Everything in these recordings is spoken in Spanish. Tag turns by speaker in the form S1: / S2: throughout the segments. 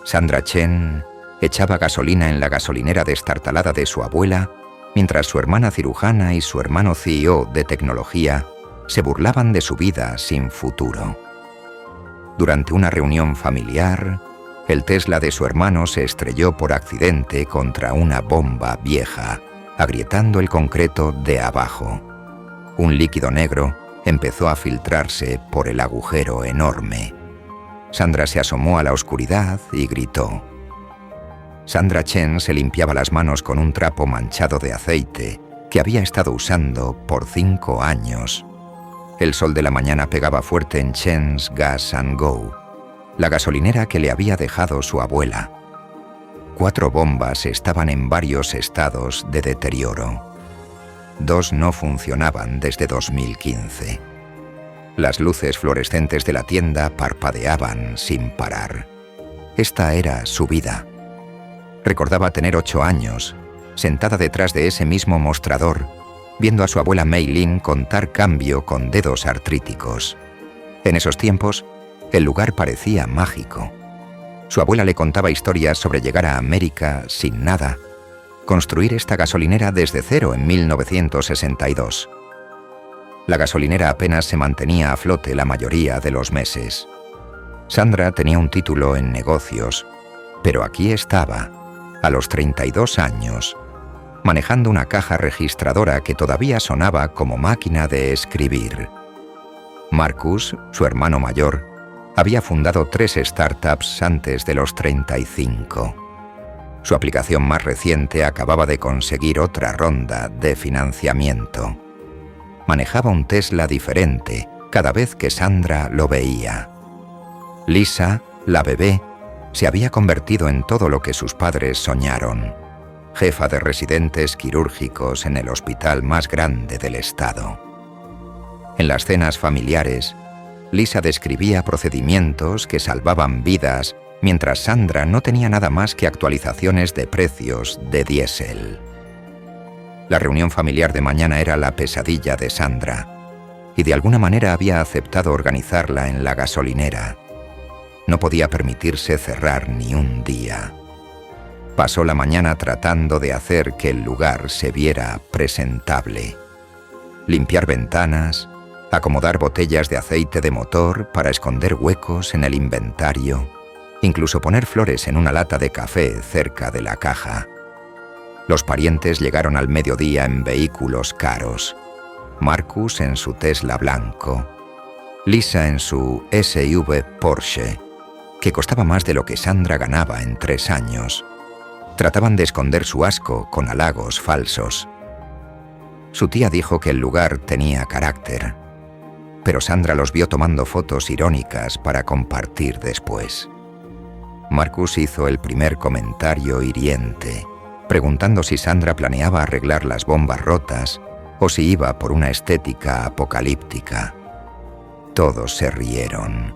S1: Sandra Chen echaba gasolina en la gasolinera destartalada de su abuela, mientras su hermana cirujana y su hermano CEO de tecnología se burlaban de su vida sin futuro. Durante una reunión familiar, el Tesla de su hermano se estrelló por accidente contra una bomba vieja, agrietando el concreto de abajo. Un líquido negro empezó a filtrarse por el agujero enorme. Sandra se asomó a la oscuridad y gritó. Sandra Chen se limpiaba las manos con un trapo manchado de aceite que había estado usando por 5 años. El sol de la mañana pegaba fuerte en Chen's Gas and Go, la gasolinera que le había dejado su abuela. 4 bombas estaban en varios estados de deterioro. 2 no funcionaban desde 2015. Las luces fluorescentes de la tienda parpadeaban sin parar. Esta era su vida. Recordaba tener 8 años, sentada detrás de ese mismo mostrador, viendo a su abuela Mei Lin contar cambio con dedos artríticos. En esos tiempos, el lugar parecía mágico. Su abuela le contaba historias sobre llegar a América sin nada, construir esta gasolinera desde cero en 1962. La gasolinera apenas se mantenía a flote la mayoría de los meses. Sandra tenía un título en negocios, pero aquí estaba, a los 32 años, manejando una caja registradora que todavía sonaba como máquina de escribir. Marcus, su hermano mayor, había fundado 3 startups antes de los 35. Su aplicación más reciente acababa de conseguir otra ronda de financiamiento. Manejaba un Tesla diferente cada vez que Sandra lo veía. Lisa, la bebé, se había convertido en todo lo que sus padres soñaron: jefa de residentes quirúrgicos en el hospital más grande del estado. En las cenas familiares, Lisa describía procedimientos que salvaban vidas, mientras Sandra no tenía nada más que actualizaciones de precios de diésel. La reunión familiar de mañana era la pesadilla de Sandra, y de alguna manera había aceptado organizarla en la gasolinera. No podía permitirse cerrar ni un día. Pasó la mañana tratando de hacer que el lugar se viera presentable. Limpiar ventanas, acomodar botellas de aceite de motor para esconder huecos en el inventario, incluso poner flores en una lata de café cerca de la caja. Los parientes llegaron al mediodía en vehículos caros. Marcus en su Tesla blanco, Lisa en su SUV Porsche, que costaba más de lo que Sandra ganaba en 3 años. Trataban de esconder su asco con halagos falsos. Su tía dijo que el lugar tenía carácter, pero Sandra los vio tomando fotos irónicas para compartir después. Marcus hizo el primer comentario hiriente, preguntando si Sandra planeaba arreglar las bombas rotas o si iba por una estética apocalíptica. Todos se rieron.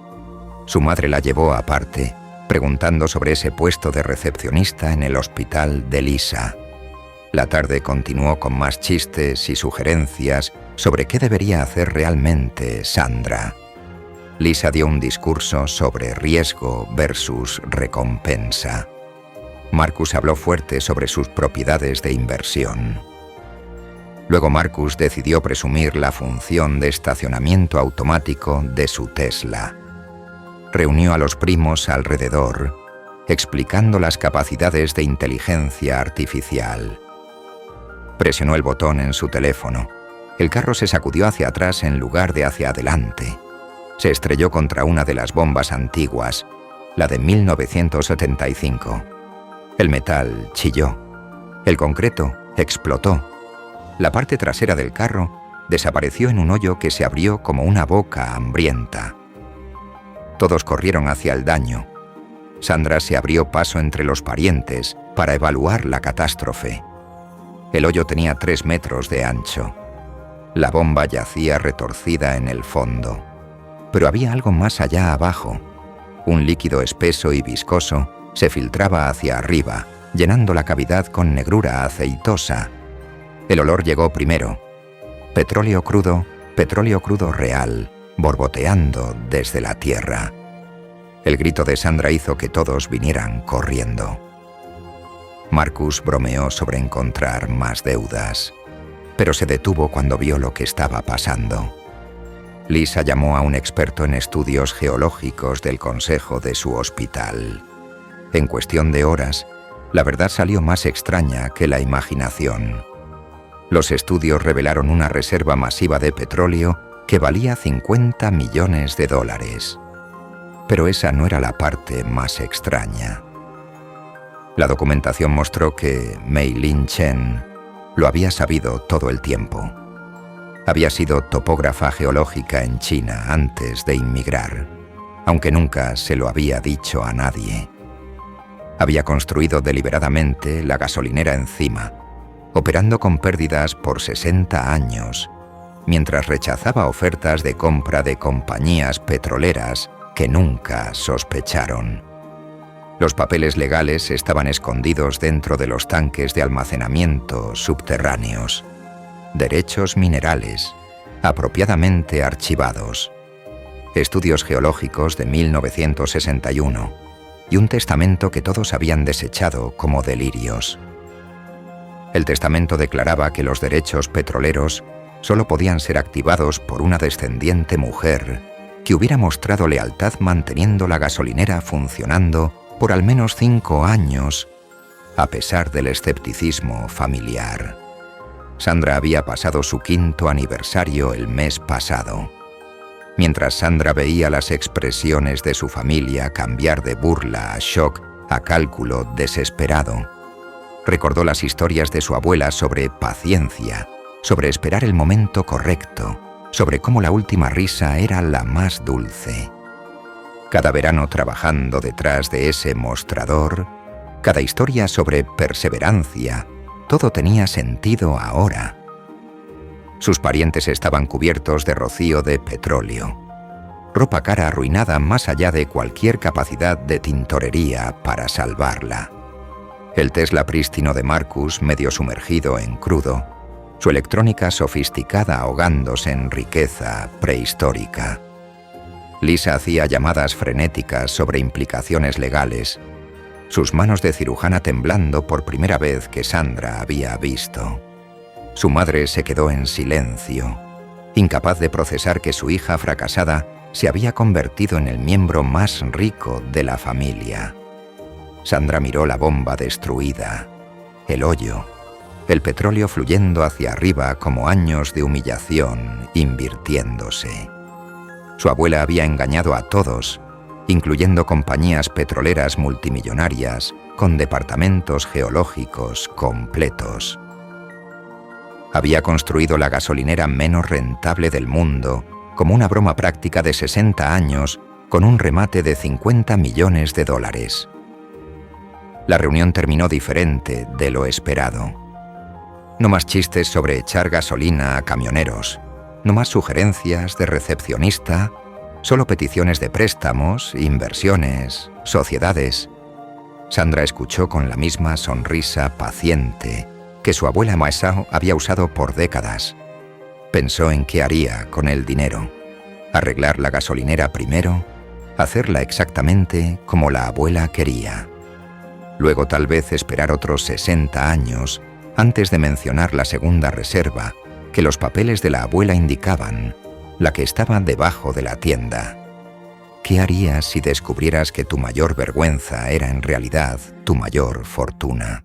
S1: Su madre la llevó aparte, preguntando sobre ese puesto de recepcionista en el hospital de Lisa. La tarde continuó con más chistes y sugerencias sobre qué debería hacer realmente Sandra. Lisa dio un discurso sobre riesgo versus recompensa. Marcus habló fuerte sobre sus propiedades de inversión. Luego Marcus decidió presumir la función de estacionamiento automático de su Tesla. Reunió a los primos alrededor, explicando las capacidades de inteligencia artificial. Presionó el botón en su teléfono. El carro se sacudió hacia atrás en lugar de hacia adelante. Se estrelló contra una de las bombas antiguas, la de 1975. El metal chilló. El concreto explotó. La parte trasera del carro desapareció en un hoyo que se abrió como una boca hambrienta. Todos corrieron hacia el daño. Sandra se abrió paso entre los parientes para evaluar la catástrofe. El hoyo tenía 3 metros de ancho. La bomba yacía retorcida en el fondo. Pero había algo más allá abajo. Un líquido espeso y viscoso se filtraba hacia arriba, llenando la cavidad con negrura aceitosa. El olor llegó primero. Petróleo crudo real, borboteando desde la tierra. El grito de Sandra hizo que todos vinieran corriendo. Marcus bromeó sobre encontrar más deudas, pero se detuvo cuando vio lo que estaba pasando. Lisa llamó a un experto en estudios geológicos del consejo de su hospital. En cuestión de horas, la verdad salió más extraña que la imaginación. Los estudios revelaron una reserva masiva de petróleo que valía $50 millones. Pero esa no era la parte más extraña. La documentación mostró que Mei Lin Chen lo había sabido todo el tiempo. Había sido topógrafa geológica en China antes de inmigrar, aunque nunca se lo había dicho a nadie. Había construido deliberadamente la gasolinera encima, operando con pérdidas por 60 años, mientras rechazaba ofertas de compra de compañías petroleras que nunca sospecharon. Los papeles legales estaban escondidos dentro de los tanques de almacenamiento subterráneos. Derechos minerales, apropiadamente archivados. Estudios geológicos de 1961 y un testamento que todos habían desechado como delirios. El testamento declaraba que los derechos petroleros solo podían ser activados por una descendiente mujer que hubiera mostrado lealtad manteniendo la gasolinera funcionando por al menos 5 años, a pesar del escepticismo familiar. Sandra había pasado su 5º aniversario el mes pasado. Mientras Sandra veía las expresiones de su familia cambiar de burla a shock a cálculo desesperado, recordó las historias de su abuela sobre paciencia, sobre esperar el momento correcto, sobre cómo la última risa era la más dulce. Cada verano trabajando detrás de ese mostrador, cada historia sobre perseverancia, todo tenía sentido ahora. Sus parientes estaban cubiertos de rocío de petróleo, ropa cara arruinada más allá de cualquier capacidad de tintorería para salvarla. El Tesla prístino de Marcus medio sumergido en crudo, su electrónica sofisticada ahogándose en riqueza prehistórica. Lisa hacía llamadas frenéticas sobre implicaciones legales, sus manos de cirujana temblando por primera vez que Sandra había visto. Su madre se quedó en silencio, incapaz de procesar que su hija fracasada se había convertido en el miembro más rico de la familia. Sandra miró la bomba destruida, el hoyo, el petróleo fluyendo hacia arriba como años de humillación invirtiéndose. Su abuela había engañado a todos, incluyendo compañías petroleras multimillonarias con departamentos geológicos completos. Había construido la gasolinera menos rentable del mundo como una broma práctica de 60 años con un remate de $50 millones. La reunión terminó diferente de lo esperado. No más chistes sobre echar gasolina a camioneros, no más sugerencias de recepcionista, solo peticiones de préstamos, inversiones, sociedades. Sandra escuchó con la misma sonrisa paciente que su abuela Maesao había usado por décadas. Pensó en qué haría con el dinero. Arreglar la gasolinera primero, hacerla exactamente como la abuela quería. Luego tal vez esperar otros 60 años antes de mencionar la segunda reserva que los papeles de la abuela indicaban, la que estaba debajo de la tienda. ¿Qué harías si descubrieras que tu mayor vergüenza era en realidad tu mayor fortuna?